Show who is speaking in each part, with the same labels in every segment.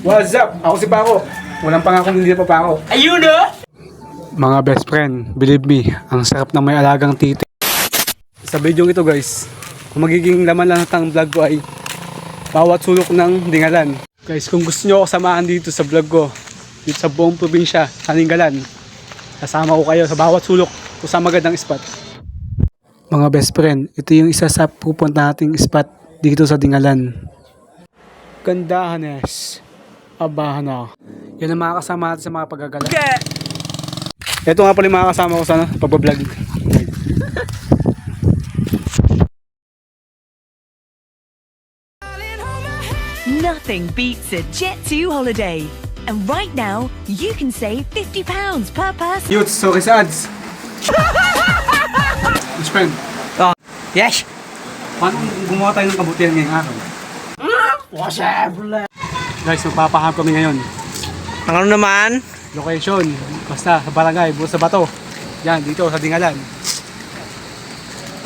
Speaker 1: What's up? Ako si Paco. Walang pangakong hindi na pa Paco.
Speaker 2: Ayun na!
Speaker 1: Mga best friend, believe me, ang sarap ng may alagang titi. Sa video ito guys, kung magiging laman lang ng vlog ko ay bawat sulok ng Dingalan. Guys, kung gusto nyo ako samahan dito sa vlog ko, dito sa buong probinsya, sa Dingalan, kasama ko kayo sa bawat sulok kung saan magandang spot. Mga best friend, ito yung isa sa pupunta nating spot dito sa Dingalan. Gandahanes. Abahan na. Yan ang mga kasama natin sa mga paggagala. Ito nga pala yung mga kasama ko sa pagbablog.
Speaker 3: Nothing beats a Jet2 holiday. And right now, you can save £50 per person.
Speaker 1: Youths, sorry sa ads. Best friend,
Speaker 2: Oh, yes!
Speaker 1: paano gumawa tayo ng kabutihan ngayong araw?
Speaker 2: Possible!
Speaker 1: Guys, magpapaham kami ngayon.
Speaker 2: Ang ano naman?
Speaker 1: Location, basta sa barangay, buo sa bato. Yan, dito sa Dingalan.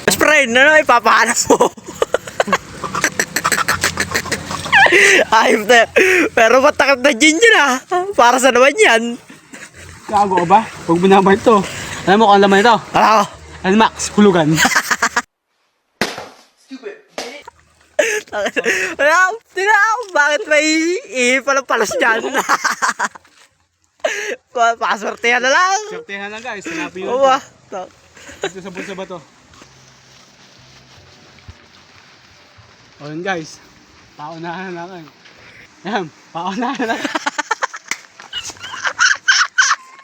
Speaker 2: Best friend, ano ipapahanap mo? Ayop na. Pero matakot na gin yun ah. Para sa naman yan.
Speaker 1: Gago ka ba? Huwag mo naman ito. Alam mo kung alam mo ito?
Speaker 2: Ano?
Speaker 1: Almax, hulugan.
Speaker 2: Tingnan, bakit may palang palos dyan? Paswertehan na lang.
Speaker 1: Sortehan na guys, hanapin yun.
Speaker 2: Oo ba?
Speaker 1: Dito sa bulsa ba to? O yun guys, paunahan na lang. Ayan, paunahan na lang.